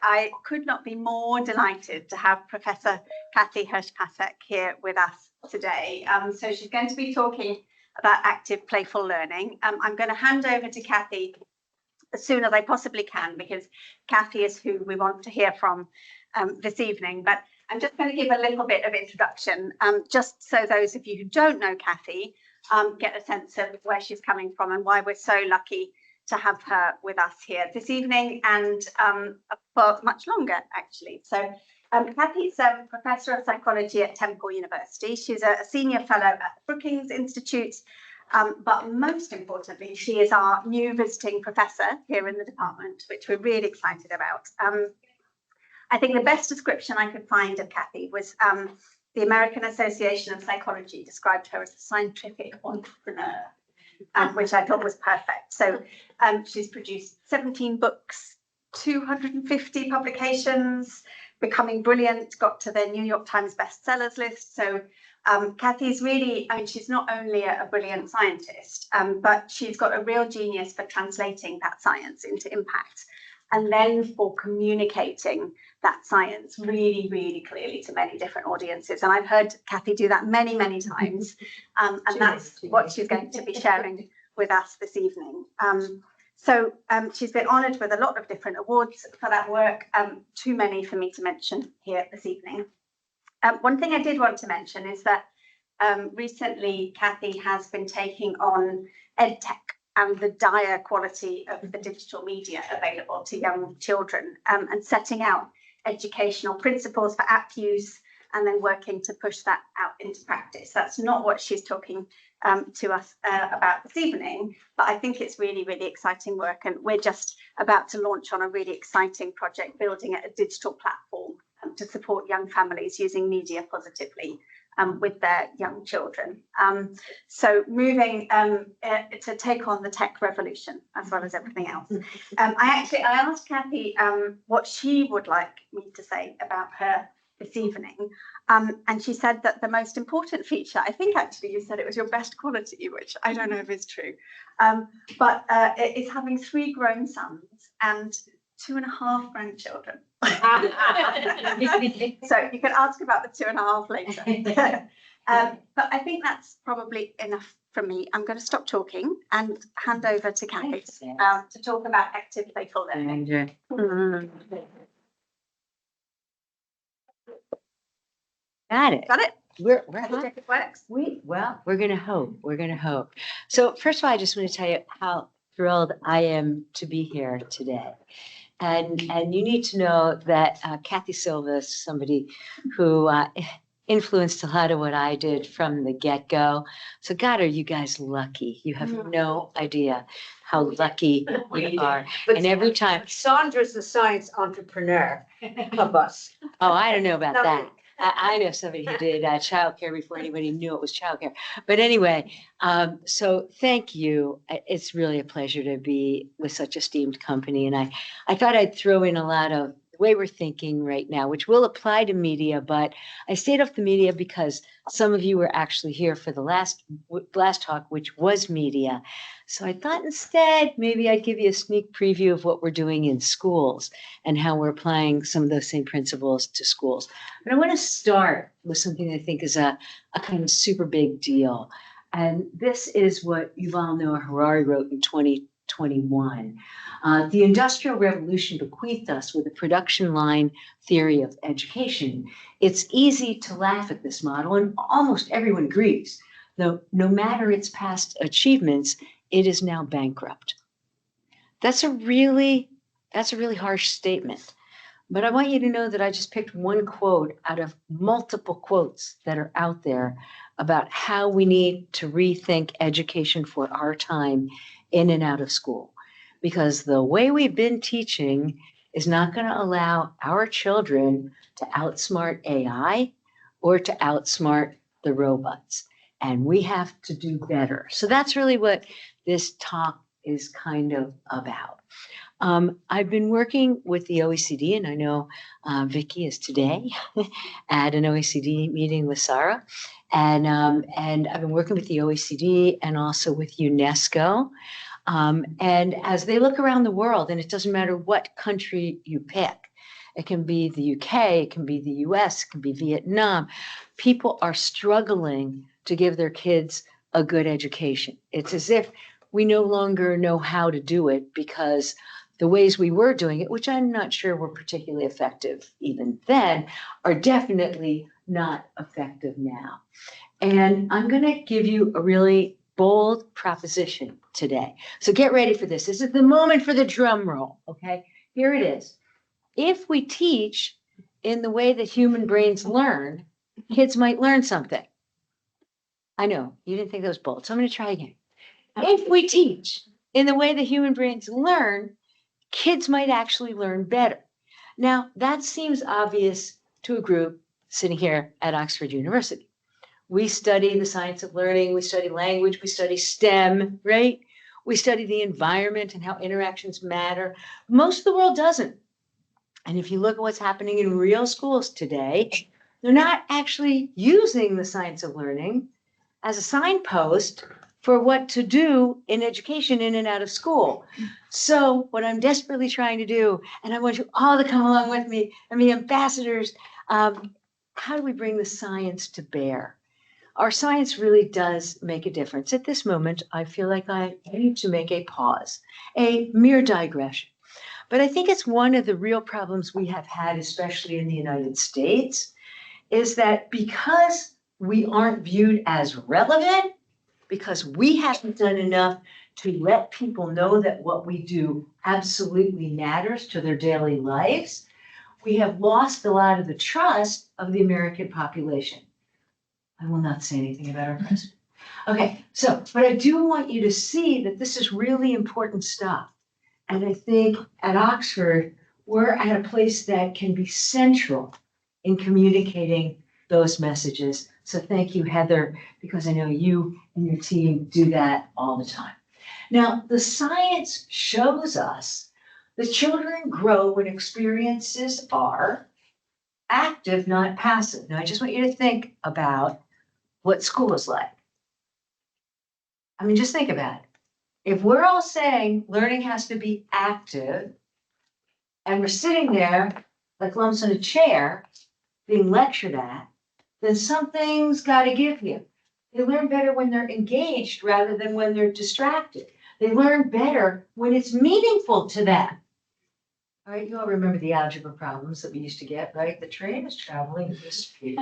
I could not be more delighted to have Professor Kathy Hirsh-Pasek here with us today. So she's going to be talking about active playful learning. I'm going to hand over to Kathy as soon as I possibly can, because Kathy is who we want to hear from this evening. But I'm just going to give a little bit of introduction, just so those of you who don't know Kathy get a sense of where she's coming from and why we're so lucky to have her with us here this evening and for much longer, actually. So Kathy's a professor of psychology at Temple University. She's a senior fellow at the Brookings Institute, but most importantly, she is our new visiting professor here in the department, which we're really excited about. I think the best description I could find of Kathy was the American Association of Psychology described her as a scientific entrepreneur, which I thought was perfect. So she's produced 17 books, 250 publications, Becoming Brilliant, got to the New York Times bestsellers list. So Kathy's really, I mean, she's not only a brilliant scientist, but she's got a real genius for translating that science into impact and then for communicating that science really, really clearly to many different audiences. And I've heard Kathy do that many, many times. And that's what she's going to be sharing with us this evening. So she's been honoured with a lot of different awards for that work, too many for me to mention here this evening. One thing I did want to mention is that recently Kathy has been taking on EdTech and the dire quality of the digital media available to young children and setting out educational principles for app use and then working to push that out into practice. That's not what she's talking to us about this evening, but I think it's really, really exciting work, and we're just about to launch on a really exciting project building a digital platform to support young families using media positively with their young children. So moving to take on the tech revolution as well as everything else. I asked Kathy what she would like me to say about her this evening. And she said that the most important feature, I think actually you said it was your best quality, which I don't know if is true, but is having 3 grown sons and 2.5 grandchildren. So you can ask about the 2.5 later. But I think that's probably enough from me. I'm going to stop talking and hand over to Kathy to talk about active playful learning. Got it. Got it? We're gonna hope. We're gonna hope. So first of all, I just want to tell you how thrilled I am to be here today. And you need to know that Kathy Silva is somebody who influenced a lot of what I did from the get-go. So God, are you guys lucky? You have no idea how lucky we are. And every time Sandra's the science entrepreneur of us. Oh, I don't know about that. I know somebody who did childcare before anybody knew it was childcare. But anyway, so thank you. It's really a pleasure to be with such esteemed company. And I thought I'd throw in a lot of the way we're thinking right now, which will apply to media. But I stayed off the media because some of you were actually here for the last talk, which was media. So I thought instead, maybe I'd give you a sneak preview of what we're doing in schools and how we're applying some of those same principles to schools. But I want to start with something I think is a kind of super big deal. And this is what Yuval Noah Harari wrote in 2021. The Industrial Revolution bequeathed us with a production line theory of education. It's easy to laugh at this model, and almost everyone agrees. Though no matter its past achievements, it is now bankrupt. That's a really harsh statement. But I want you to know that I just picked one quote out of multiple quotes that are out there about how we need to rethink education for our time in and out of school. Because the way we've been teaching is not going to allow our children to outsmart AI or to outsmart the robots. And we have to do better. So that's really what this talk is kind of about. I've been working with the OECD, and I know Vicky is today at an OECD meeting with Sarah. And I've been working with the OECD and also with UNESCO. And as they look around the world, and it doesn't matter what country you pick, It can be the UK, it can be the US, it can be Vietnam. People are struggling to give their kids a good education. It's as if we no longer know how to do it because the ways we were doing it, which I'm not sure were particularly effective even then, are definitely not effective now. And I'm going to give you a really bold proposition today. So get ready for this. This is the moment for the drum roll, okay? Here it is. If we teach in the way that human brains learn, kids might learn something. I know, you didn't think that was bold, so I'm going to try again. If we teach in the way that human brains learn, kids might actually learn better. Now, that seems obvious to a group sitting here at Oxford University. We study the science of learning, we study language, we study STEM, right? We study the environment and how interactions matter. Most of the world doesn't. And if you look at what's happening in real schools today, they're not actually using the science of learning as a signpost for what to do in education in and out of school. So what I'm desperately trying to do, and I want you all to come along with me and be ambassadors, how do we bring the science to bear? Our science really does make a difference. At this moment, I feel like I need to make a pause, a mere digression. But I think it's one of the real problems we have had, especially in the United States, is that because we aren't viewed as relevant, because we haven't done enough to let people know that what we do absolutely matters to their daily lives, we have lost a lot of the trust of the American population. I will not say anything about our president. Okay, so, but I do want you to see that this is really important stuff. And I think at Oxford, we're at a place that can be central in communicating those messages. So thank you, Heather, because I know you and your team do that all the time. Now, the science shows us that children grow when experiences are active, not passive. Now, I just want you to think about what school is like. I mean, just think about it. If we're all saying learning has to be active, and we're sitting there like lumps in a chair being lectured at, then something's got to give you. They learn better when they're engaged rather than when they're distracted. They learn better when it's meaningful to them. All right, you all remember the algebra problems that we used to get, right? The train is traveling at this speed.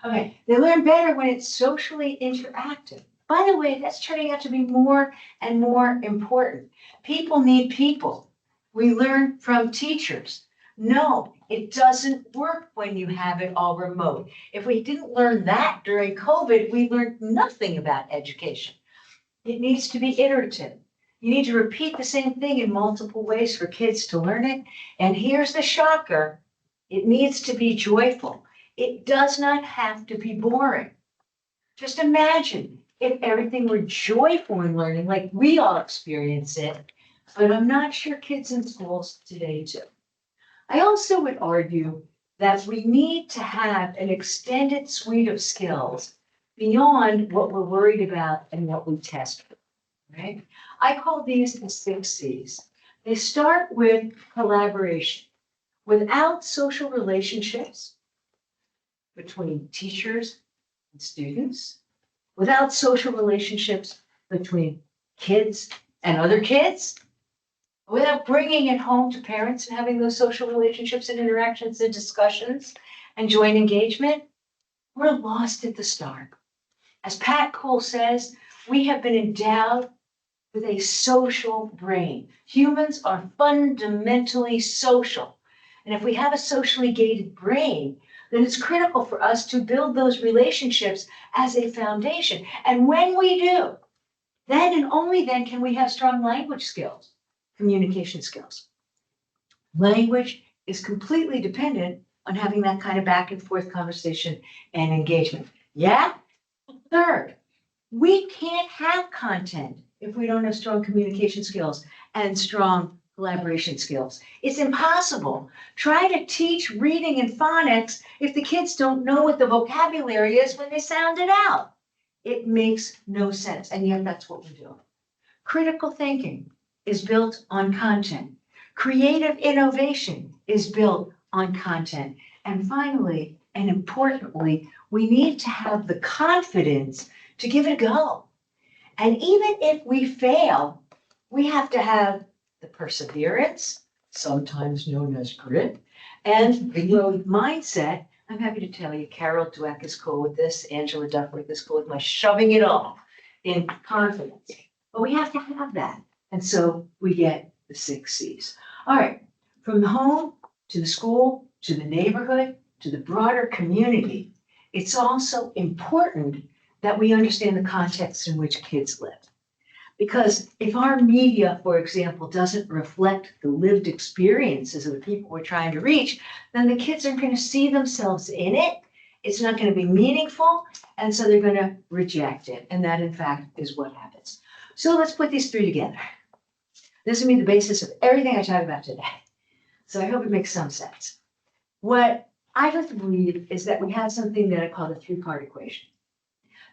Okay, they learn better when it's socially interactive. By the way, that's turning out to be more and more important. People need people. We learn from teachers. No, it doesn't work when you have it all remote. If we didn't learn that during COVID, we learned nothing about education. It needs to be iterative. You need to repeat the same thing in multiple ways for kids to learn it. And here's the shocker. It needs to be joyful. It does not have to be boring. Just imagine if everything were joyful in learning like we all experience it, but I'm not sure kids in schools today do. I also would argue that we need to have an extended suite of skills beyond what we're worried about and what we test for, right? I call these the 6 C's. They start with collaboration. Without social relationships between teachers and students, without social relationships between kids and other kids, without bringing it home to parents and having those social relationships and interactions and discussions and joint engagement, we're lost at the start. As Pat Cole says, we have been endowed with a social brain. Humans are fundamentally social. And if we have a socially gated brain, then it's critical for us to build those relationships as a foundation. And when we do, then and only then can we have strong language skills, communication skills. Language is completely dependent on having that kind of back and forth conversation and engagement. Yeah? Third, we can't have content if we don't have strong communication skills and strong collaboration skills. It's impossible. Try to teach reading and phonics if the kids don't know what the vocabulary is when they sound it out. It makes no sense, and yet that's what we're doing. Critical thinking is built on content. Creative innovation is built on content. And finally, and importantly, we need to have the confidence to give it a go. And even if we fail, we have to have the perseverance, sometimes known as grit, and the growth mindset. I'm happy to tell you, Carol Dweck is cool with this, Angela Duckworth is cool with my shoving it all in confidence. But we have to have that. And so we get the 6 C's. All right, from the home to the school, to the neighborhood, to the broader community, it's also important that we understand the context in which kids live. Because if our media, for example, doesn't reflect the lived experiences of the people we're trying to reach, then the kids aren't going to see themselves in it. It's not going to be meaningful, and so they're going to reject it. And that, in fact, is what happens. So let's put these 3 together. This will be the basis of everything I talk about today. So I hope it makes some sense. What I like to believe is that we have something that I call the 3-part equation.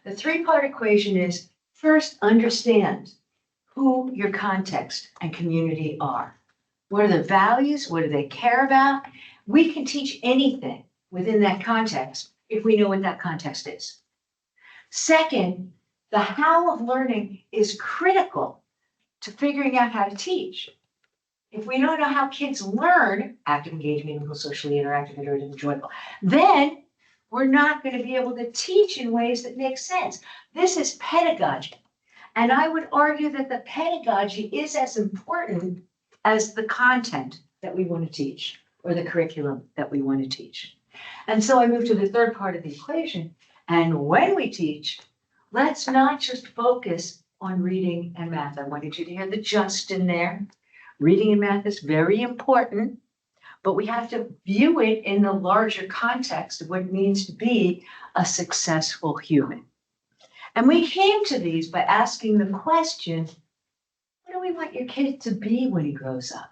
The 3-part equation is, first, understand who your context and community are. What are their values? What do they care about? We can teach anything within that context if we know what that context is. Second, the how of learning is critical to figuring out how to teach. If we don't know how kids learn, active, engaged, meaningful, socially interactive, iterative, and joyful, then we're not going to be able to teach in ways that make sense. This is pedagogy. And I would argue that the pedagogy is as important as the content that we want to teach or the curriculum that we want to teach. And so I move to the 3rd part of the equation. And when we teach, let's not just focus on reading and math. I wanted you to hear the just in there. Reading and math is very important, but we have to view it in the larger context of what it means to be a successful human. And we came to these by asking the question, what do we want your kid to be when he grows up?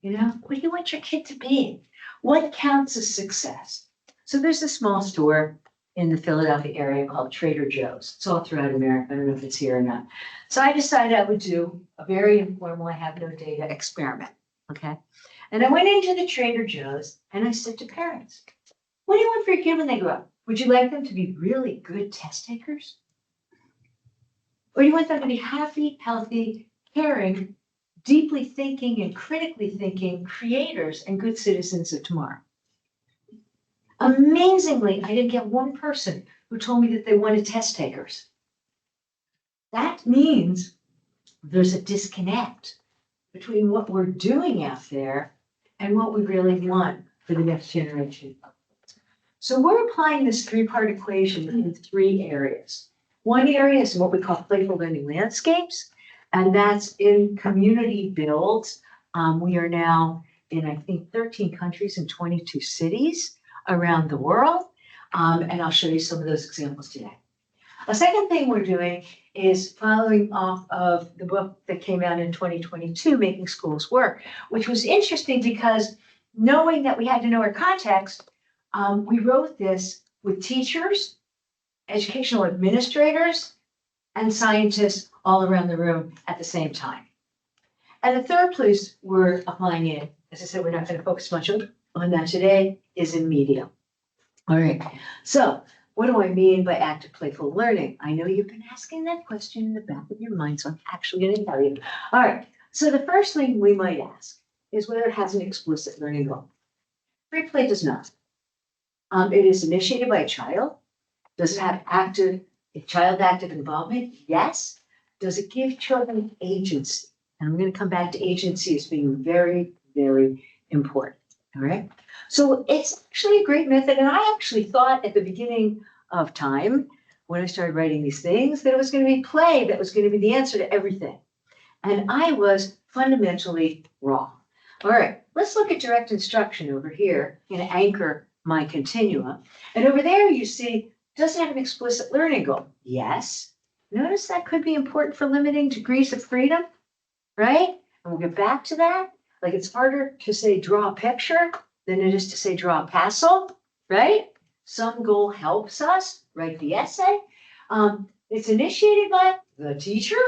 You know, what do you want your kid to be? What counts as success? So there's a small store in the Philadelphia area called Trader Joe's. It's all throughout America. I don't know if it's here or not. So I decided I would do a very informal, I have no data experiment, okay? And I went into the Trader Joe's and I said to parents, what do you want for your kid when they grow up? Would you like them to be really good test takers? Or do you want them to be happy, healthy, caring, deeply thinking and critically thinking creators and good citizens of tomorrow? Amazingly, I didn't get one person who told me that they wanted test takers. That means there's a disconnect between what we're doing out there and what we really want for the next generation. So we're applying this 3-part equation in 3 areas. One area is what we call playful learning landscapes, and that's in community builds. We are now in, I think, 13 countries and 22 cities around the world, and I'll show you some of those examples today. A second thing we're doing is following off of the book that came out in 2022, Making Schools Work, which was interesting because knowing that we had to know our context, we wrote this with teachers, educational administrators, and scientists all around the room at the same time. And the third place we're applying it, as I said, we're not going to focus much on that today, is in media. All right, so what do I mean by active playful learning? I know you've been asking that question in the back of your mind, so I'm actually going to tell you. All right, so the first thing we might ask is whether it has an explicit learning goal. Free play does not. It is initiated by a child. Does it have child active involvement? Yes. Does it give children agency? And I'm going to come back to agency as being very, very important. All right. So it's actually a great method. And I actually thought at the beginning of time, when I started writing these things, that it was going to be play that was going to be the answer to everything. And I was fundamentally wrong. All right, let's look at direct instruction over here and anchor my continuum. And over there, you see, does it have an explicit learning goal? Yes. Notice that could be important for limiting degrees of freedom, right? And we'll get back to that. Like it's harder to say draw a picture than it is to say draw a pencil, right? Some goal helps us write the essay. It's initiated by the teacher,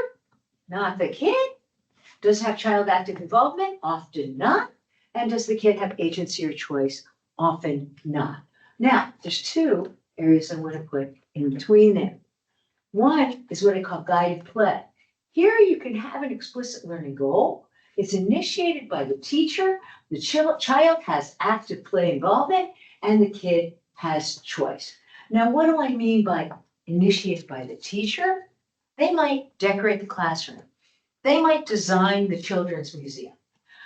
not the kid. Does it have child active involvement? Often not. And does the kid have agency or choice? Often not. Now, there's two areas I want to put in between them. One is what I call guided play. Here you can have an explicit learning goal. It's initiated by the teacher. The child has active play involvement, and the kid has choice. Now, what do I mean by initiated by the teacher? They might decorate the classroom. They might design the children's museum.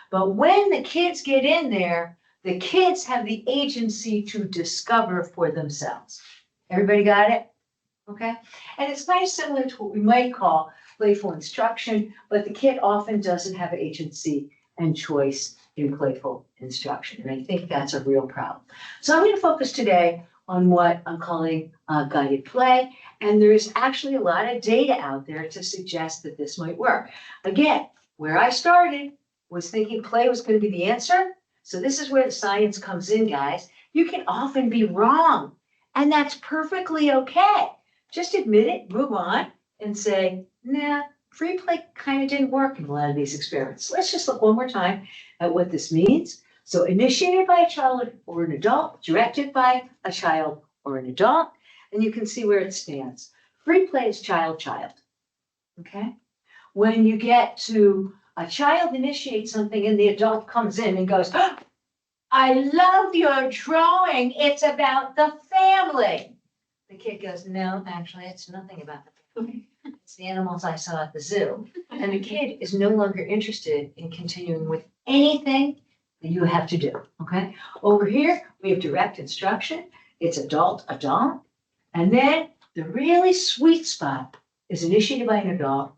But when the kids get in there, the kids have the agency to discover for themselves. Everybody got it? Okay? And it's kind of similar to what we might call playful instruction, but the kid often doesn't have agency and choice in playful instruction. And I think that's a real problem. So I'm going to focus today on what I'm calling guided play. And there's actually a lot of data out there to suggest that this might work. Again, where I started was thinking play was going to be the answer. So this is where the science comes in, guys. You can often be wrong, and that's perfectly okay. Just admit it, move on, and say, nah, free play kind of didn't work in a lot of these experiments. Let's just look one more time at what this means. So initiated by a child or an adult, directed by a child or an adult, and you can see where it stands. Free play is child-child, okay? When you get to a child initiates something and the adult comes in and goes, oh, I love your drawing, it's about the family. The kid goes, no, actually, it's nothing about the family. It's the animals I saw at the zoo. And the kid is no longer interested in continuing with anything that you have to do, okay? Over here, we have direct instruction. It's adult. And then the really sweet spot is initiated by an adult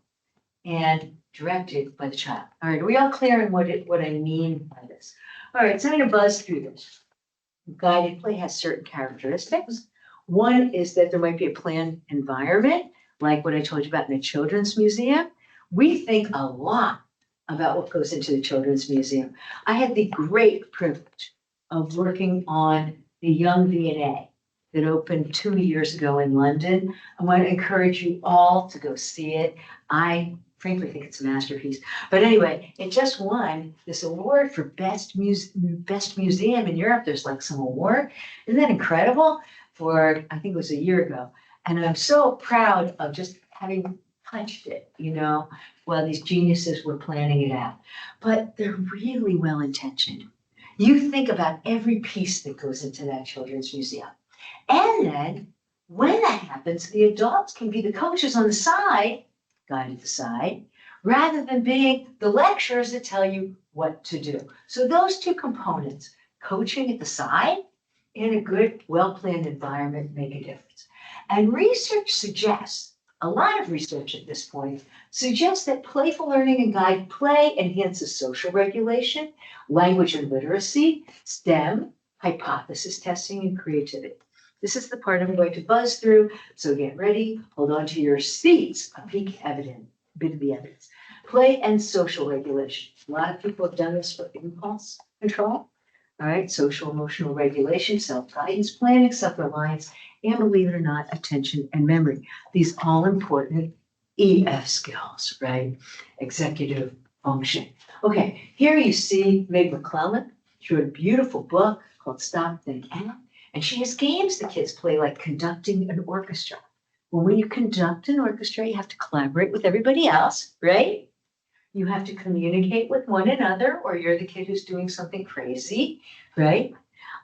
and directed by the child. All right, are we all clear on what I mean by this? All right, so I'm going to buzz through this. Guided play has certain characteristics. One is that there might be a planned environment, like what I told you about in the Children's Museum. We think a lot about what goes into the Children's Museum. I had the great privilege of working on the Young V&A that opened 2 years ago in London. I want to encourage you all to go see it. I frankly think it's a masterpiece. But anyway, it just won this award for best museum in Europe. There's like some award. Isn't that incredible? For, I think it was a year ago. And I'm so proud of just having touched it, you know, while these geniuses were planning it out. But they're really well-intentioned. You think about every piece that goes into that children's museum. And then when that happens, the adults can be the coaches on the side, guided the side, rather than being the lecturers that tell you what to do. So those two components, coaching at the side in a good, well-planned environment, make a difference. And research suggests, a lot of research at this point, suggests that playful learning and guided play enhances social regulation, language and literacy, STEM, hypothesis testing, and creativity. This is the part I'm going to buzz through, so get ready, hold on to your seats, a bit of the evidence. Play and social regulation. A lot of people have done this for impulse control. All right, social emotional regulation, self-guidance, planning, self-reliance, and believe it or not, attention and memory. These all important EF skills, right? Executive function. Okay, here you see Meg McClellan. She wrote a beautiful book called Stop, Think, Act. And she has games the kids play, like conducting an orchestra. Well, when you conduct an orchestra, you have to collaborate with everybody else, right? You have to communicate with one another, or you're the kid who's doing something crazy, right?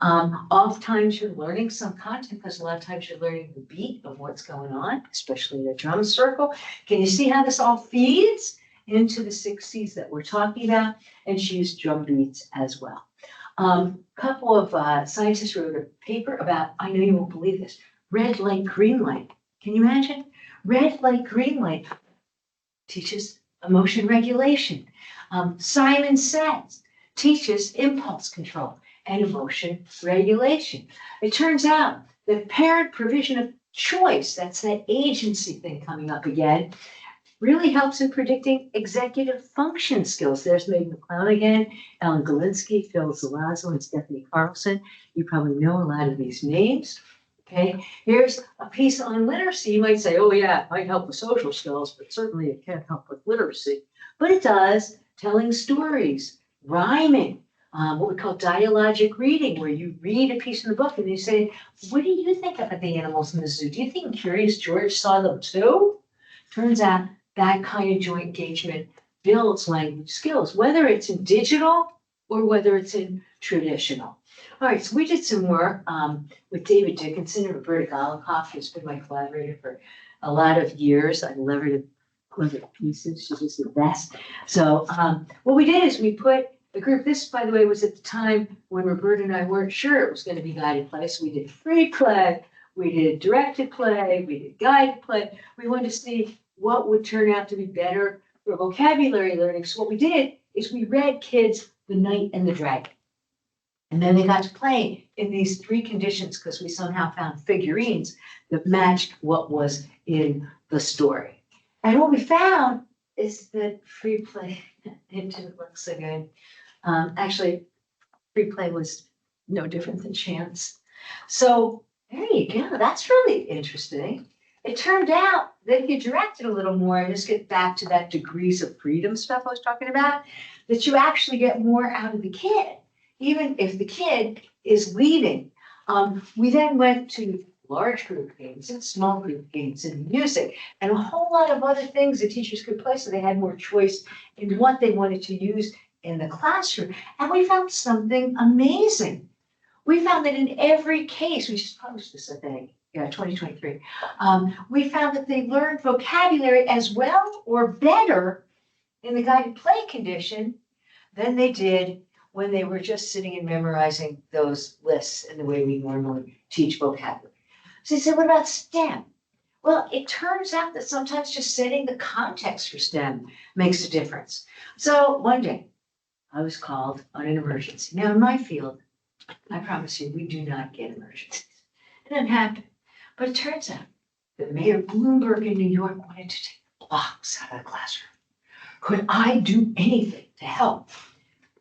Oftentimes you're learning some content because a lot of times you're learning the beat of what's going on, especially in a drum circle. Can you see how this all feeds into the 6 C's that we're talking about? And she used drum beats as well. Couple of scientists wrote a paper about, I know you won't believe this, red light, green light. Can you imagine? Red light, green light teaches emotion regulation. Simon Says teaches impulse control and emotion regulation. It turns out that parent provision of choice, that's that agency thing coming up again, really helps in predicting executive function skills. There's Meg McClellan again, Ellen Galinsky, Phil Zalazzo, and Stephanie Carlson. You probably know a lot of these names. Okay, here's a piece on literacy. You might say, oh yeah, it might help with social skills, but certainly it can't help with literacy. But it does. telling stories, rhyming, what we call dialogic reading, where you read a piece in the book and you say, what do you think about the animals in the zoo? Do you think Curious George saw them too? Turns out that kind of joint engagement builds language skills, whether it's in digital or whether it's in traditional. All right, so we did some work with David Dickinson and Roberta Golokoff, who's been my collaborator for a lot of years. I love her to pieces. She's just the best. So what we did is we put the group, this, by the way, was at the time when Roberta and I weren't sure it was going to be guided play. So we did free play, we did directed play, we did guided play. We wanted to see what would turn out to be better for vocabulary learning. So what we did is we read kids The Knight and the Dragon. And then they got to play in these three conditions because we somehow found figurines that matched what was in the story. And what we found is that free play, it didn't look so good. Actually, free play was no different than chance. So there you go. That's really interesting. It turned out that if you directed a little more, and just get back to that degrees of freedom stuff I was talking about, that you actually get more out of the kid, even if the kid is leading. We then went to large group games and small group games and music and a whole lot of other things that teachers could play, so they had more choice in what they wanted to use in the classroom. And we found something amazing. We found that in every case, we just published this, I think, 2023, we found that they learned vocabulary as well or better in the guided play condition than they did when they were just sitting and memorizing those lists in the way we normally teach vocabulary. So you say, what about STEM? Well, it turns out that sometimes just setting the context for STEM makes a difference. So one day, I was called on an emergency. Now, in my field, I promise you, we do not get emergencies. It doesn't happen. But it turns out that Mayor Bloomberg in New York wanted to take blocks out of the classroom. Could I do anything to help?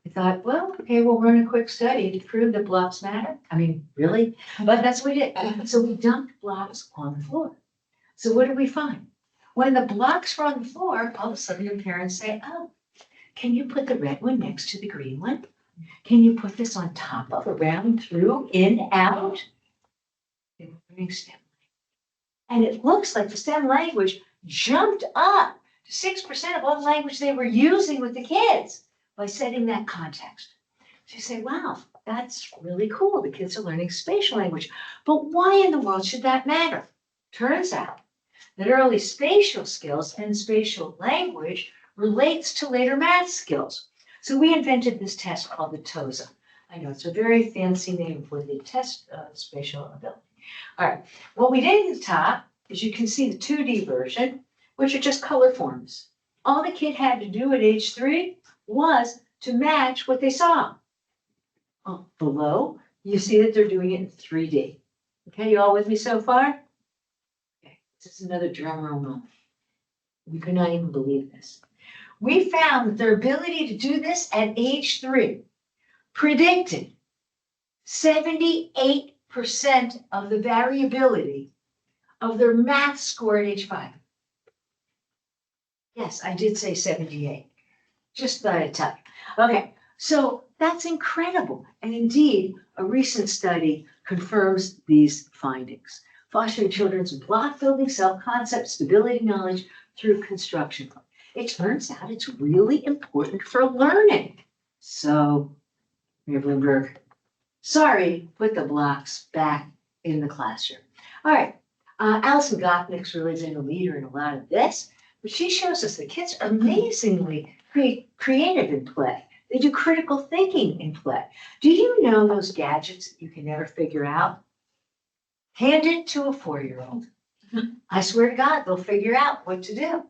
I thought, well, okay, we'll run a quick study to prove that blocks matter. I mean, really? But that's what we did. So we dumped blocks on the floor. So what did we find? When the blocks were on the floor, all of a sudden the parents say, oh, can you put the red one next to the green one? Can you put this on top of, around, through, in, out? They were learning STEM. And it looks like the STEM language jumped up to 6% of all the language they were using with the kids by setting that context. So you say, wow, that's really cool. The kids are learning spatial language. But why in the world should that matter? Turns out that early spatial skills and spatial language relates to later math skills. So we invented this test called the TOSA. I know it's a very fancy name for the test of spatial ability. All right, what we did at the top is you can see the 2D version, which are just color forms. All the kid had to do at age 3 was to match what they saw. Below, you see that they're doing it in 3D. Okay, you all with me so far? Okay, this is another drum roll moment. We could not even believe this. We found that their ability to do this at age 3 predicted 78% of the variability of their math score at age 5. Yes, I did say 78. Just thought I'd tell you. Okay, so that's incredible. And indeed, a recent study confirms these findings. Fostering children's block building, self-concept, stability, knowledge through construction. It turns out it's really important for learning. So, Mayor Bloomberg, sorry, put the blocks back in the classroom. All right, Alison Gottnick's really been a leader in a lot of this, but she shows us that kids are amazingly creative in play. They do critical thinking in play. Do you know those gadgets that you can never figure out? Hand it to a 4-year-old. I swear to God, they'll figure out what to do.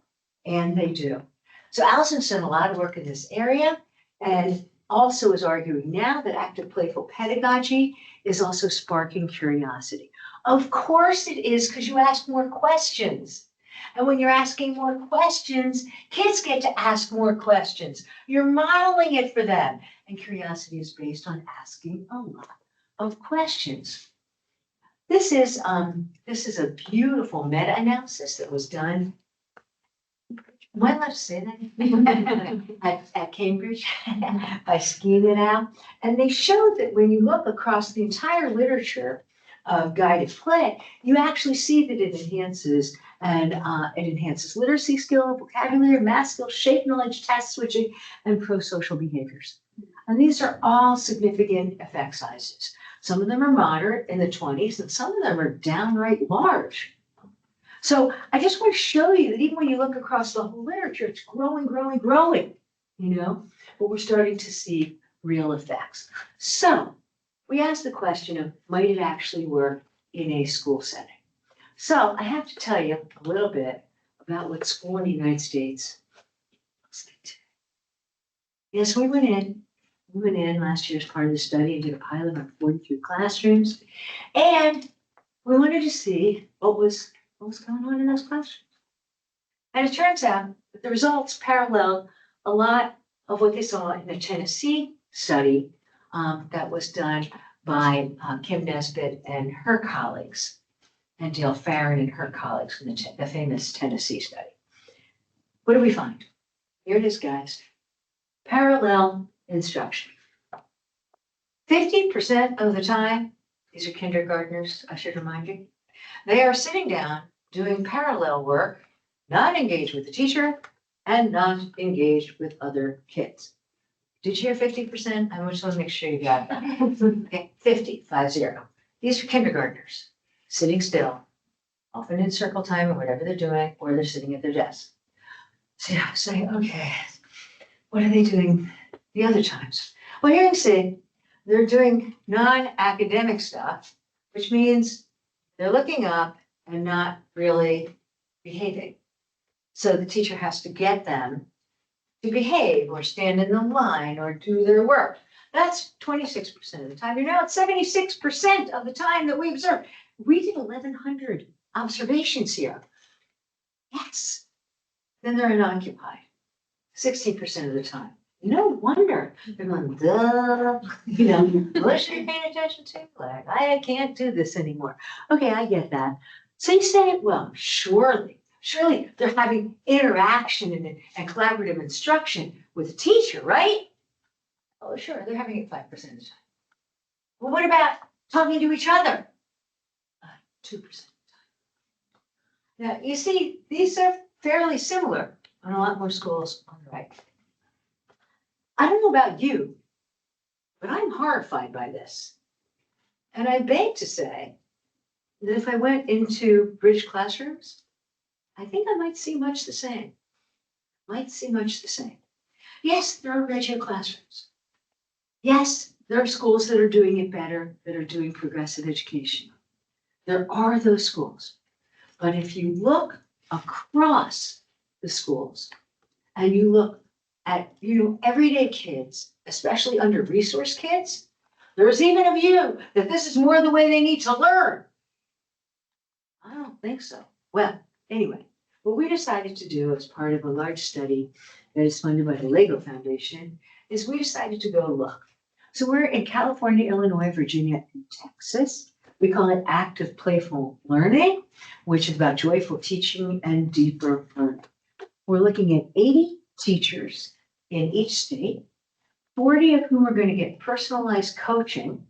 And they do. So Alison's done a lot of work in this area and also is arguing now that active playful pedagogy is also sparking curiosity. Of course it is, because you ask more questions. And when you're asking more questions, kids get to ask more questions. You're modeling it for them. And curiosity is based on asking a lot of questions. This is a beautiful meta-analysis that was done Am I allowed to say that? At Cambridge, by skiing it out. And they showed that when you look across the entire literature of guided play, you actually see that it enhances literacy skill, vocabulary, math skills, shape knowledge, task switching, and pro-social behaviors. And these are all significant effect sizes. Some of them are moderate in the 20s, and some of them are downright large. So I just want to show you that even when you look across the whole literature, it's growing, but we're starting to see real effects. So we asked the question of, might it actually work in a school setting? So I have to tell you a little bit about what school in the United States looks like today. Yes, we went in last year as part of the study and did a pilot on 43 classrooms. And we wanted to see what was going on in those classrooms. And it turns out that the results parallel a lot of what they saw in the Tennessee study that was done by Kim Nesbitt and her colleagues, and Dale Farron and her colleagues from the famous Tennessee study. What do we find? Here it is, guys. Parallel instruction. 50% of the time, these are kindergartners, I should remind you, they are sitting down doing parallel work, not engaged with the teacher and not engaged with other kids. Did you hear 50%? I just want to make sure you got that. Okay, 50. These are kindergartners sitting still, often in circle time or whatever they're doing, or they're sitting at their desk. So yeah, saying, okay, what are they doing the other times? Well, here you see they're doing non-academic stuff, which means they're looking up and not really behaving. So the teacher has to get them to behave or stand in the line or do their work. That's 26% of the time. You're now at 76% of the time that we observe. We did 1,100 observations here. Yes. Then they're unoccupied, 16% of the time. No wonder they're going, duh, what should you pay attention to? Like, I can't do this anymore. Okay, I get that. So you say, well, surely they're having interaction and collaborative instruction with the teacher, right? Oh, sure, they're having it 5% of the time. Well, what about talking to each other? 2% of the time. Now, you see, these are fairly similar on a lot more schools on the right. I don't know about you, but I'm horrified by this. And I beg to say that if I went into British classrooms, I think I might see much the same. Yes, there are Reggio classrooms. Yes, there are schools that are doing it better, that are doing progressive education. There are those schools. But if you look across the schools and you look at, everyday kids, especially under-resourced kids, there's even a view that this is more the way they need to learn. I don't think so. Well, anyway, what we decided to do as part of a large study that is funded by the Lego Foundation is we decided to go look. So we're in California, Illinois, Virginia, and Texas. We call it active playful learning, which is about joyful teaching and deeper learning. We're looking at 80 teachers in each state, 40 of whom are going to get personalized coaching,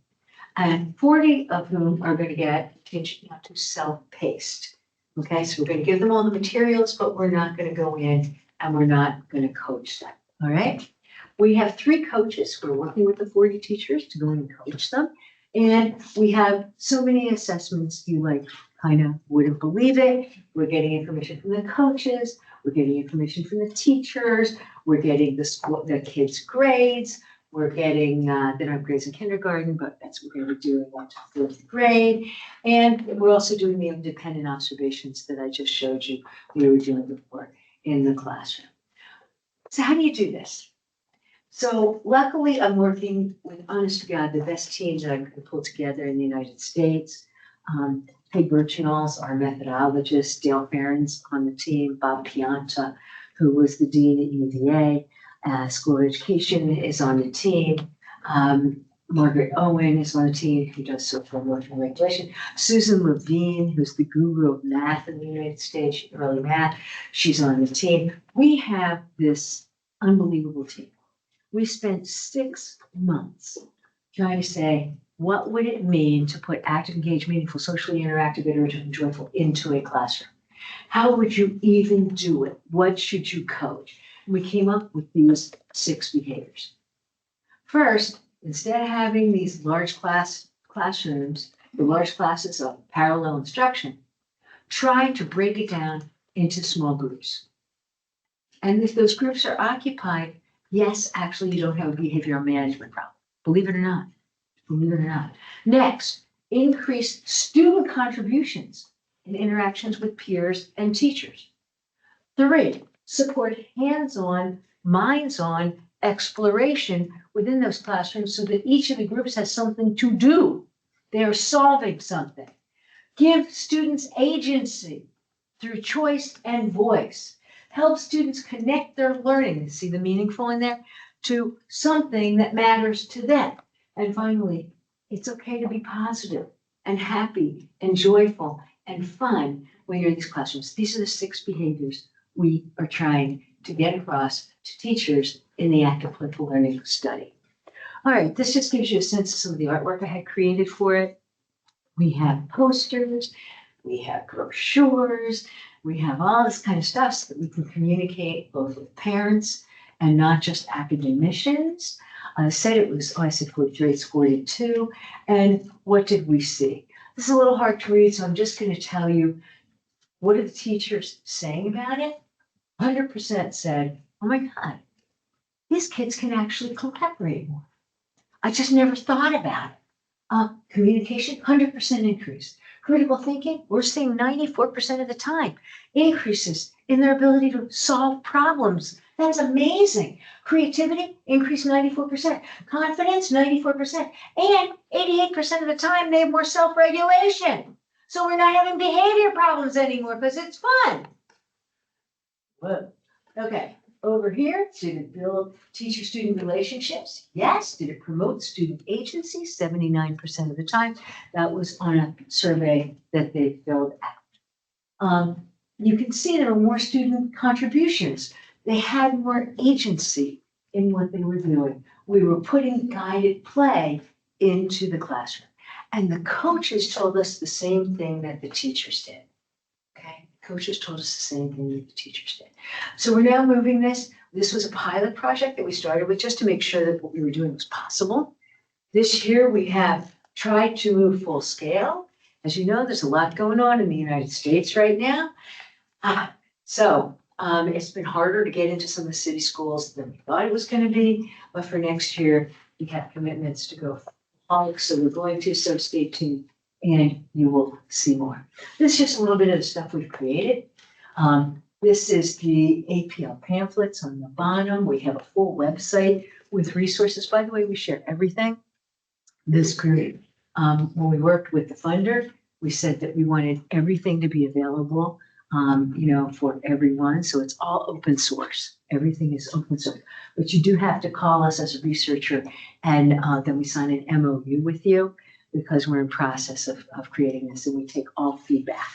and 40 of whom are going to get teaching not to self-paced. Okay, so we're going to give them all the materials, but we're not going to go in and we're not going to coach them. All right. We have 3 coaches. We're working with the 40 teachers to go in and coach them. And we have so many assessments, you kind of wouldn't believe it. We're getting information from the coaches. We're getting information from the teachers. We're getting the kids' grades. We're getting, they don't have grades in kindergarten, but that's what we're going to be doing up to 4th grade. And we're also doing the independent observations that I just showed you we were doing before in the classroom. So how do you do this? So luckily, I'm working with, honest to God, the best teams that I could pull together in the United States. Peg Birchinall's our methodologist, Dale Farron's on the team, Bob Pianta, who was the dean at UVA, School of Education is on the team. Margaret Owen is on the team who does social emotional regulation. Susan Levine, who's the guru of math in the United States, early math, she's on the team. We have this unbelievable team. We spent 6 months trying to say, what would it mean to put active, engaged, meaningful, socially interactive, iterative, and joyful into a classroom? How would you even do it? What should you coach? We came up with these 6 behaviors. First, instead of having these large classrooms, the large classes of parallel instruction, try to break it down into small groups. And if those groups are occupied, yes, actually, you don't have a behavioral management problem. Believe it or not. Believe it or not. Next, increase student contributions in interactions with peers and teachers. 3, support hands-on, minds-on exploration within those classrooms so that each of the groups has something to do. They are solving something. Give students agency through choice and voice. Help students connect their learning, see the meaningful in there, to something that matters to them. And finally, it's okay to be positive and happy and joyful and fun when you're in these classrooms. These are the 6 behaviors we are trying to get across to teachers in the active playful learning study. All right, this just gives you a sense of some of the artwork I had created for it. We have posters, we have brochures, we have all this kind of stuff so that we can communicate both with parents and not just academicians. I said it was, I said 43, it's 42. And what did we see? This is a little hard to read, so I'm just going to tell you, what are the teachers saying about it? 100% said, oh my God, these kids can actually collaborate more. I just never thought about it. Communication, 100% increase. Critical thinking, we're seeing 94% of the time increases in their ability to solve problems. That's amazing. Creativity, increased 94%. Confidence, 94%. And 88% of the time, they have more self-regulation. So we're not having behavior problems anymore because it's fun. Whoa. Okay. Over here, did it build teacher-student relationships? Yes. Did it promote student agency? 79% of the time. That was on a survey that they filled out. You can see there were more student contributions. They had more agency in what they were doing. We were putting guided play into the classroom. And the coaches told us the same thing that the teachers did. Okay, coaches told us the same thing that the teachers did. So we're now moving this. This was a pilot project that we started with just to make sure that what we were doing was possible. This year we have tried to move full scale. As you know, there's a lot going on in the United States right now. So it's been harder to get into some of the city schools than we thought it was going to be. But for next year, we have commitments to go full. So we're going to, so stay tuned and you will see more. This is just a little bit of the stuff we've created. This is the APL pamphlets on the bottom. We have a full website with resources. By the way, we share everything. This group, when we worked with the funder, we said that we wanted everything to be available, for everyone. So it's all open source. Everything is open source. But you do have to call us as a researcher, and then we sign an MOU with you because we're in process of creating this, and we take all feedback.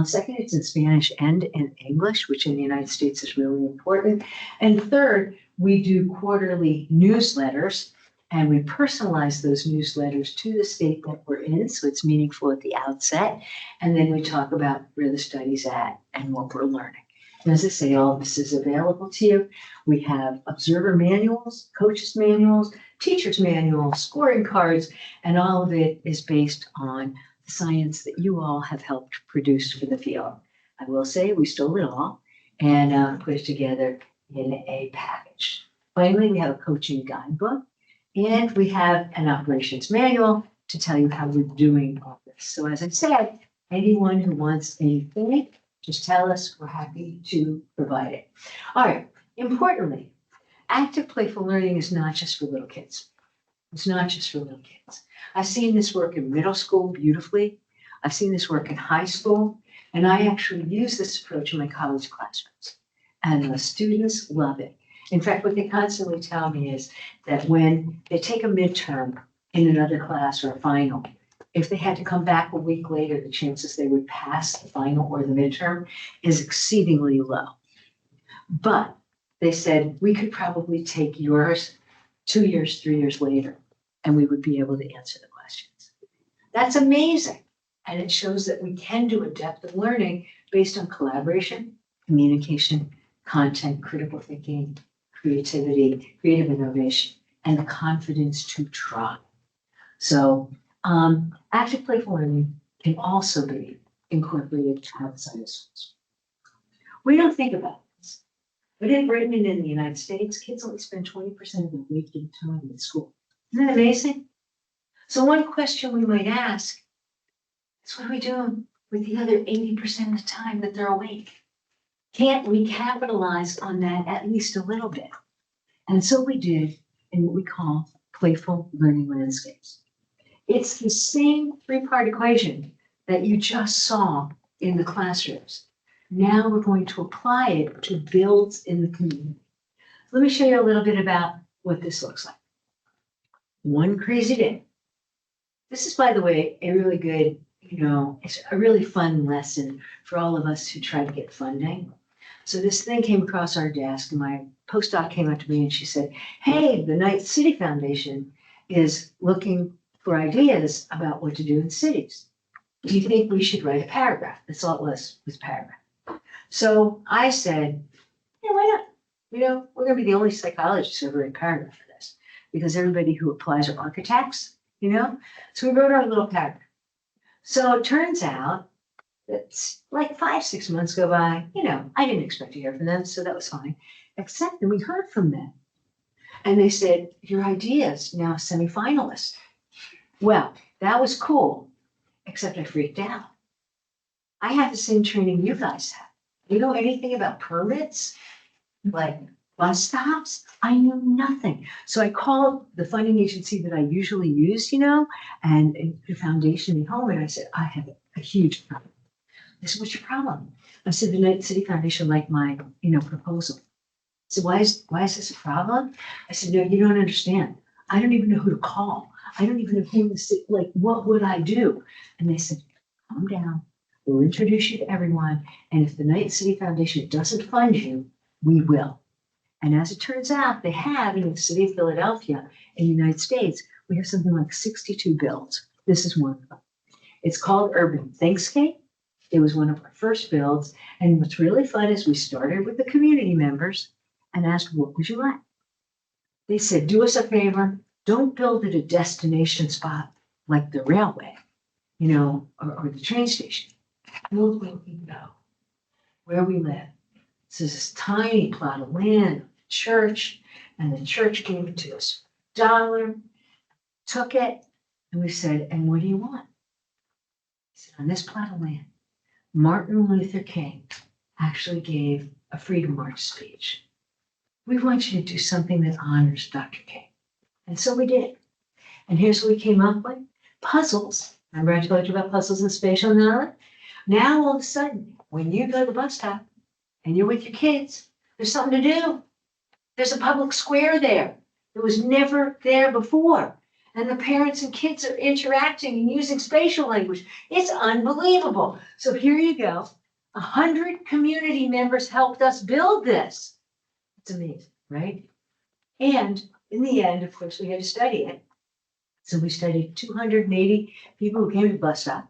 Second, it's in Spanish and in English, which in the United States is really important. And third, we do quarterly newsletters, and we personalize those newsletters to the state that we're in, so it's meaningful at the outset. And then we talk about where the study's at and what we're learning. And as I say, all of this is available to you. We have observer manuals, coaches manuals, teachers manuals, scoring cards, and all of it is based on the science that you all have helped produce for the field. I will say we stole it all and put it together in a package. Finally, we have a coaching guidebook. And we have an operations manual to tell you how we're doing all this. So as I said, anyone who wants anything, just tell us, we're happy to provide it. All right, importantly, active playful learning is not just for little kids. It's not just for little kids. I've seen this work in middle school beautifully. I've seen this work in high school, and I actually use this approach in my college classrooms. And the students love it. In fact, what they constantly tell me is that when they take a midterm in another class or a final, if they had to come back a week later, the chances they would pass the final or the midterm is exceedingly low. But they said, we could probably take yours 2 years, 3 years later, and we would be able to answer the questions. That's amazing. And it shows that we can do adaptive learning based on collaboration, communication, content, critical thinking, creativity, creative innovation, and the confidence to try. So active playful learning can also be incorporated outside of schools. We don't think about this, but in Britain and in the United States, kids only spend 20% of their waking time in school. Isn't that amazing? So one question we might ask is, what are we doing with the other 80% of the time that they're awake? Can't we capitalize on that at least a little bit? And so we did in what we call playful learning landscapes. It's the same three-part equation that you just saw in the classrooms. Now we're going to apply it to builds in the community. Let me show you a little bit about what this looks like. One crazy day. This is, by the way, a really good, it's a really fun lesson for all of us who try to get funding. So this thing came across our desk, and my postdoc came up to me and she said, hey, the Night City Foundation is looking for ideas about what to do in cities. Do you think we should write a paragraph? That's all it was paragraph. So I said, yeah, why not? We're going to be the only psychologists who ever write a paragraph for this, because everybody who applies are architects, So we wrote our little paragraph. So it turns out that like 5-6 months go by, I didn't expect to hear from them, so that was fine. Except that we heard from them. And they said, your idea's now semifinalist. Well, that was cool, except I freaked out. I had the same training you guys have. You know anything about permits? Like bus stops? I knew nothing. So I called the funding agency that I usually use, and the foundation at home, and I said, I have a huge problem. They said, what's your problem? I said, the Night City Foundation liked my, proposal. So why is this a problem? I said, no, you don't understand. I don't even know who to call. I don't even know who to say, what would I do? And they said, calm down. We'll introduce you to everyone. And if the Night City Foundation doesn't fund you, we will. And as it turns out, they have in the city of Philadelphia in the United States, we have something like 62 builds. This is one of them. It's called Urban Thinkscape. It was one of our first builds. And what's really fun is we started with the community members and asked, what would you like? They said, do us a favor. Don't build at a destination spot like the railway, or the train station. Build where we go, where we live. This is this tiny plot of land, church, and the church gave it to us $1, took it, and we said, and what do you want? He said, on this plot of land, Martin Luther King actually gave a Freedom March speech. We want you to do something that honors Dr. King. And so we did. And here's what we came up with. Puzzles. Remember I told you about puzzles and spatial knowledge? Now all of a sudden, when you go to the bus stop and you're with your kids, there's something to do. There's a public square there. It was never there before. And the parents and kids are interacting and using spatial language. It's unbelievable. So here you go. 100 community members helped us build this. It's amazing, right? And in the end, of course, we had to study it. So we studied 280 people who came to the bus stop.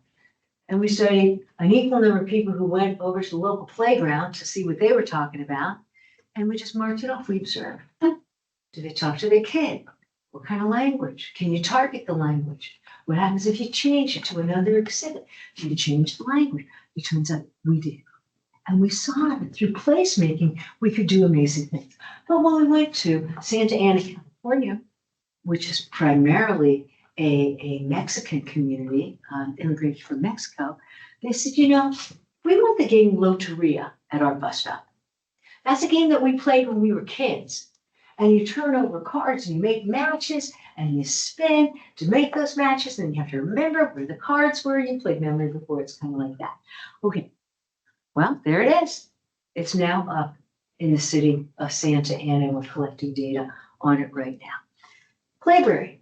And we studied an equal number of people who went over to the local playground to see what they were talking about. And we just marked it off. We observed. Do they talk to their kid? What kind of language? Can you target the language? What happens if you change it to another exhibit? Can you change the language? It turns out we did. And we saw that through placemaking, we could do amazing things. But when we went to Santa Ana, California, which is primarily a Mexican community, immigrated from Mexico, they said, we want the game Loteria at our bus stop. That's a game that we played when we were kids. And you turn over cards and you make matches and you spin to make those matches. And you have to remember where the cards were. You played memory before. It's kind of like that. Okay. Well, there it is. It's now up in the city of Santa Ana. We're collecting data on it right now. Playberry.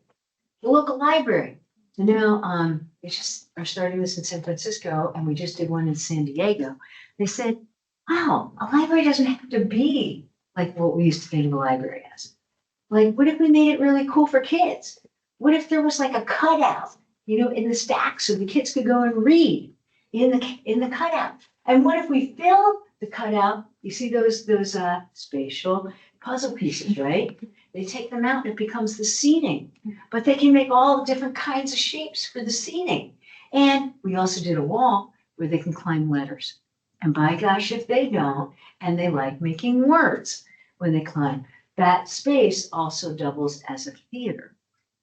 the local library. And now, they just are starting this in San Francisco, and we just did one in San Diego. They said, wow, a library doesn't have to be like what we used to think of a library as. Like, what if we made it really cool for kids? What if there was like a cutout, in the stack so the kids could go and read in the cutout? And what if we fill the cutout? You see those spatial puzzle pieces, right? They take them out and it becomes the seating, but they can make all different kinds of shapes for the seating. And we also did a wall where they can climb letters. And by gosh, if they don't, and they like making words when they climb, that space also doubles as a theater,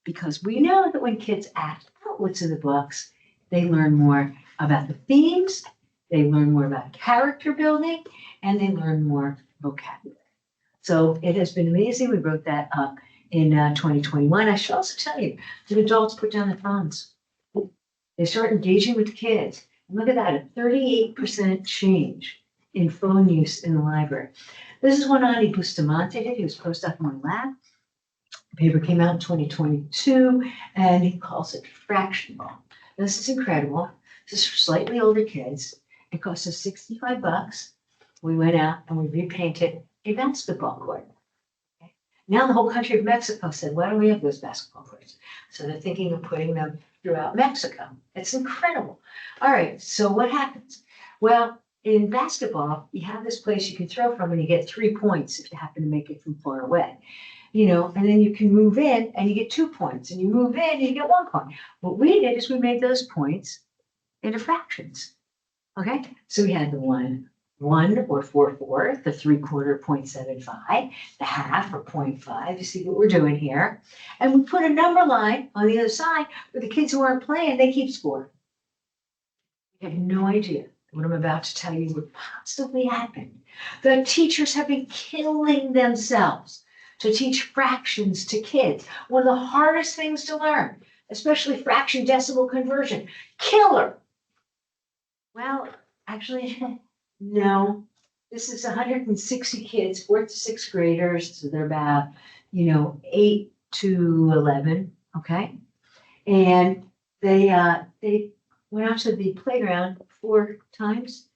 because we know that when kids act out what's in the books, they learn more about the themes, they learn more about character building, and they learn more vocabulary. So it has been amazing. We wrote that up in 2021. I should also tell you that adults put down their phones. They start engaging with the kids. And look at that, a 38% change in phone use in the library. This is one Ani Bustamante did. He was postdoc in my lab. The paper came out in 2022, and he calls it fraction ball. This is incredible. This is for slightly older kids. It cost us $65. We went out and we repainted a basketball court. Okay. Now the whole country of Mexico said, why don't we have those basketball courts? So they're thinking of putting them throughout Mexico. It's incredible. All right, so what happens? Well, in basketball, you have this place you can throw from and you get 3 points if you happen to make it from far away. And then you can move in and you get 2 points, and you move in and you get 1 point. What we did is we made those points into fractions. Okay, so we had the 1 or 4/4, the 3/4, 0.75, the half or 0.5. You see what we're doing here? And we put a number line on the other side where the kids who aren't playing, they keep score. You have no idea what I'm about to tell you would possibly happen. The teachers have been killing themselves to teach fractions to kids. One of the hardest things to learn, especially fraction decimal conversion. Killer. Well, actually, no. This is 160 kids, 4th to 6th graders. So they're about, 8 to 11. Okay. And they went out to the playground 4 times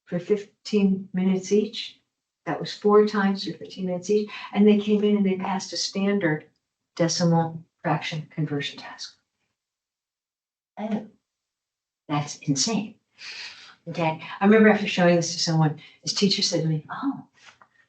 for 15 minutes each. That was 4 times for 15 minutes each. And they came in and they passed a standard decimal fraction conversion test. Oh, that's insane. Okay. I remember after showing this to someone, this teacher said to me, oh,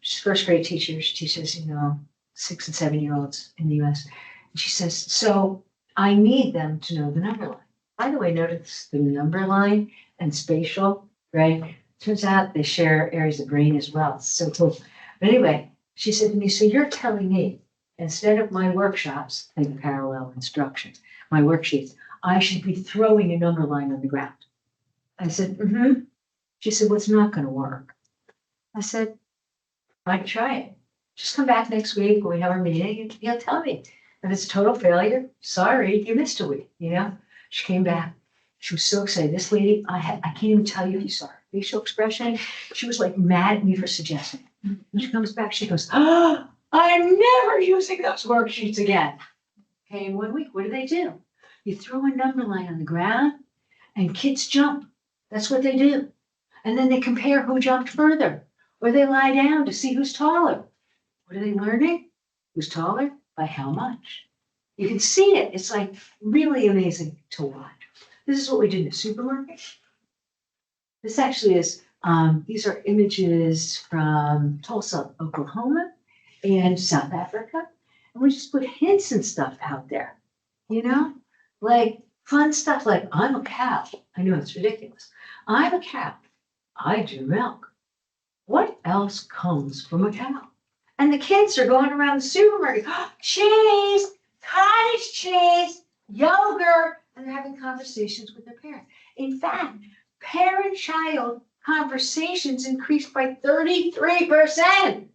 she's 1st grade teacher. She teaches, 6 and 7-year-olds in the US. And she says, so I need them to know the number line. By the way, notice the number line and spatial, right? Turns out they share areas of brain as well. It's so cool. But anyway, she said to me, so you're telling me, instead of my workshops, like parallel instruction, my worksheets, I should be throwing a number line on the ground. I said, mm-hmm. She said, what's not going to work? I said, I can try it. Just come back next week when we have our meeting and you'll tell me. If it's a total failure, sorry, you missed a week, She came back. She was so excited. This lady, I can't even tell you if you saw her facial expression. She was like mad at me for suggesting it. When she comes back, she goes, oh, I'm never using those worksheets again. Okay, in 1 week, what do? You throw a number line on the ground and kids jump. That's what they do. And then they compare who jumped further, or they lie down to see who's taller. What are they learning? Who's taller? By how much? You can see it. It's like really amazing to watch. This is what we did in the supermarket. This actually is, these are images from Tulsa, Oklahoma and South Africa. And we just put hints and stuff out there, like fun stuff like I'm a cow. I know it's ridiculous. I'm a cow. I do milk. What else comes from a cow? And the kids are going around the supermarket, cheese, cottage cheese, yogurt, and they're having conversations with their parents. In fact, parent-child conversations increased by 33%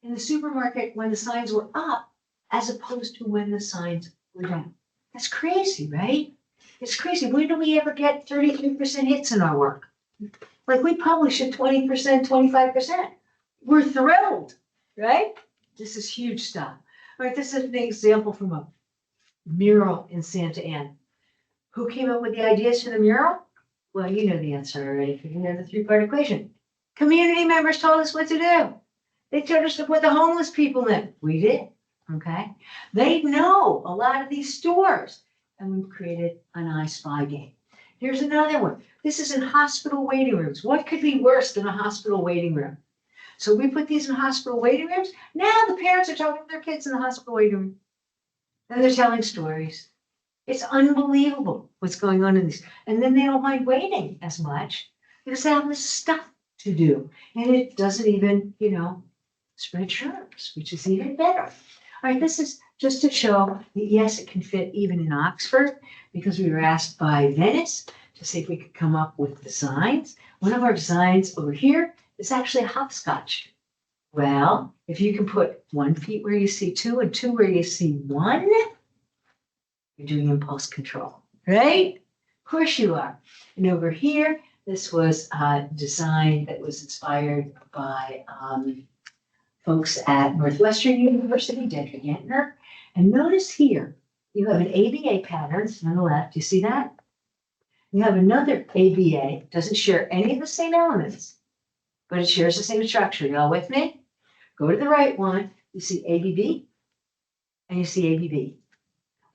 in the supermarket when the signs were up, as opposed to when the signs were down. That's crazy, right? It's crazy. When do we ever get 33% hits in our work? Like we publish at 20%, 25%. We're thrilled, right? This is huge stuff. All right, this is an example from a mural in Santa Ana. Who came up with the ideas for the mural? Well, you know the answer already, because you know the three-part equation. Community members told us what to do. They told us to put the homeless people in. We did, okay? They know a lot of these stores, and we've created an I Spy game. Here's another one. This is in hospital waiting rooms. What could be worse than a hospital waiting room? So we put these in hospital waiting rooms. Now the parents are talking to their kids in the hospital waiting room. And they're telling stories. It's unbelievable what's going on in these. And then they don't mind waiting as much because they have this stuff to do. And it doesn't even, spread germs, which is even better. All right, this is just to show that yes, it can fit even in Oxford, because we were asked by Venice to see if we could come up with designs. One of our designs over here is actually a hopscotch. Well, if you can put 1 feet where you see 2 and 2 where you see 1, you're doing impulse control, right? Of course you are. And over here, this was a design that was inspired by folks at Northwestern University, Dedrick Gantner. And notice here, you have an ABA pattern on the left. You see that? You have another ABA, doesn't share any of the same elements, but it shares the same structure. Y'all with me? Go to the right one. You see ABB, and you see ABB.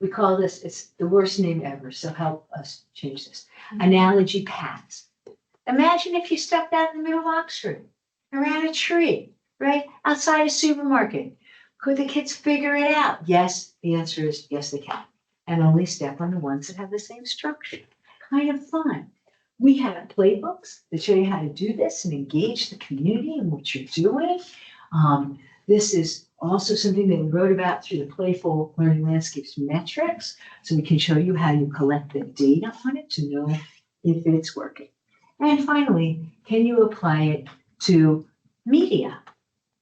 We call this, it's the worst name ever, so help us change this. Analogy paths. Imagine if you stepped out in the middle of Oxford, around a tree, right outside a supermarket. Could the kids figure it out? Yes, the answer is yes, they can. And only step on the ones that have the same structure. Kind of fun. We have playbooks that show you how to do this and engage the community in what you're doing. This is also something that we wrote about through the Playful Learning Landscapes metrics, so we can show you how you collect the data on it to know if it's working. And finally, can you apply it to media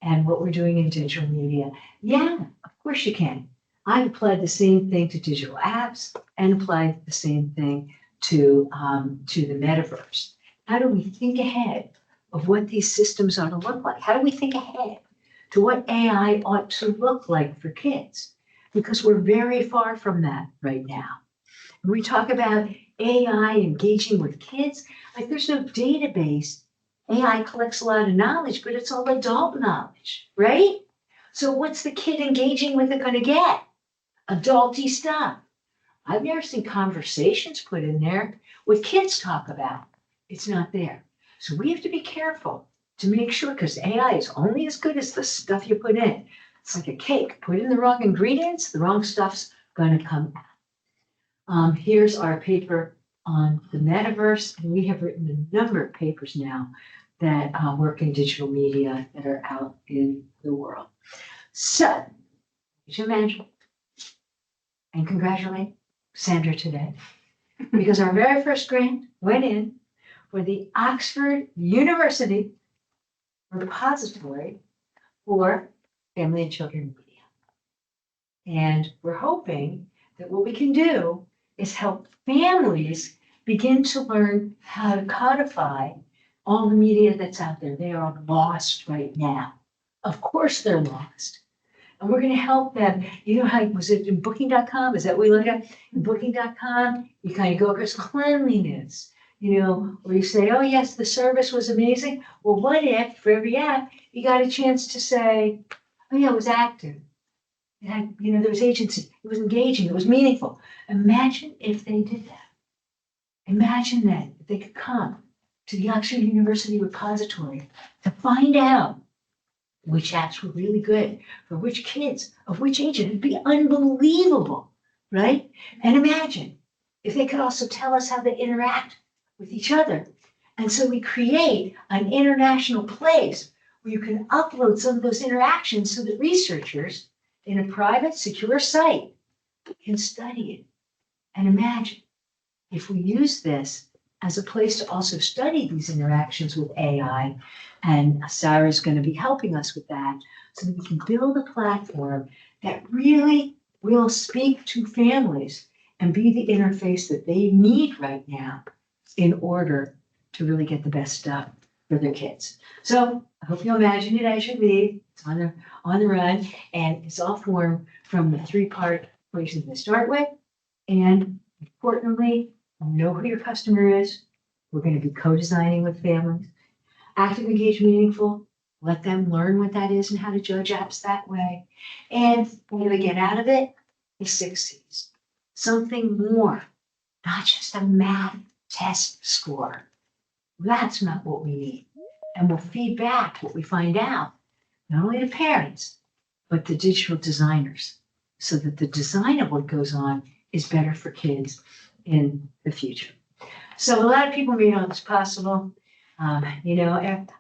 and what we're doing in digital media? Yeah, of course you can. I've applied the same thing to digital apps and applied the same thing to the metaverse. How do we think ahead of what these systems ought to look like? How do we think ahead to what AI ought to look like for kids? Because we're very far from that right now. When we talk about AI engaging with kids, like there's no database. AI collects a lot of knowledge, but it's all adult knowledge, right? So what's the kid engaging with it going to get? Adulty stuff. I've never seen conversations put in there what kids talk about. It's not there. So we have to be careful to make sure, because AI is only as good as the stuff you put in. It's like a cake. Put in the wrong ingredients, the wrong stuff's going to come out. Here's our paper on the metaverse, and we have written a number of papers now that work in digital media that are out in the world. So, did you imagine and congratulate Sandra today, because our very first grant went in for the Oxford University repository for family and children media. And we're hoping that what we can do is help families begin to learn how to codify all the media that's out there. They are lost right now. Of course they're lost. And we're going to help them. You know how, was it in booking.com? Is that what we look at? In booking.com, you kind of go across cleanliness, where you say, oh yes, the service was amazing. Well, what if for every app, you got a chance to say, oh yeah, it was active. It had, there was agency. It was engaging. It was meaningful. Imagine if they did that. Imagine that if they could come to the Oxford University repository to find out which apps were really good for which kids, of which age. It'd be unbelievable, right? And imagine if they could also tell us how they interact with each other. And so we create an international place where you can upload some of those interactions so that researchers in a private, secure site can study it. And imagine if we use this as a place to also study these interactions with AI, and Sarah's going to be helping us with that, so that we can build a platform that really will speak to families and be the interface that they need right now in order to really get the best stuff for their kids. So I hope you'll imagine it as you leave. It's on the run, and it's all formed from the three-part equation to start with. And importantly, know who your customer is. We're going to be co-designing with families. Active, engaged, meaningful. Let them learn what that is and how to judge apps that way. And what do they get out of it? The 6 C's. Something more, not just a math test score. That's not what we need. And we'll feed back what we find out, not only to parents, but the digital designers, so that the design of what goes on is better for kids in the future. So a lot of people made all this possible. I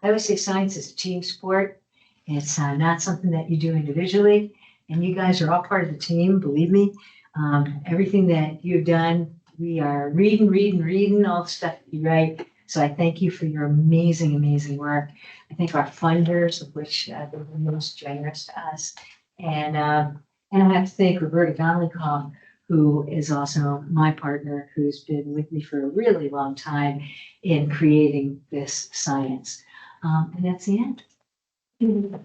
always say science is a team sport. It's not something that you do individually, and you guys are all part of the team, believe me. Everything that you've done, we are reading all the stuff that you write. So I thank you for your amazing, amazing work. I thank our funders, of which they were most generous to us. And I have to thank Roberta Gonlikoff, who is also my partner, who's been with me for a really long time in creating this science. And that's the end.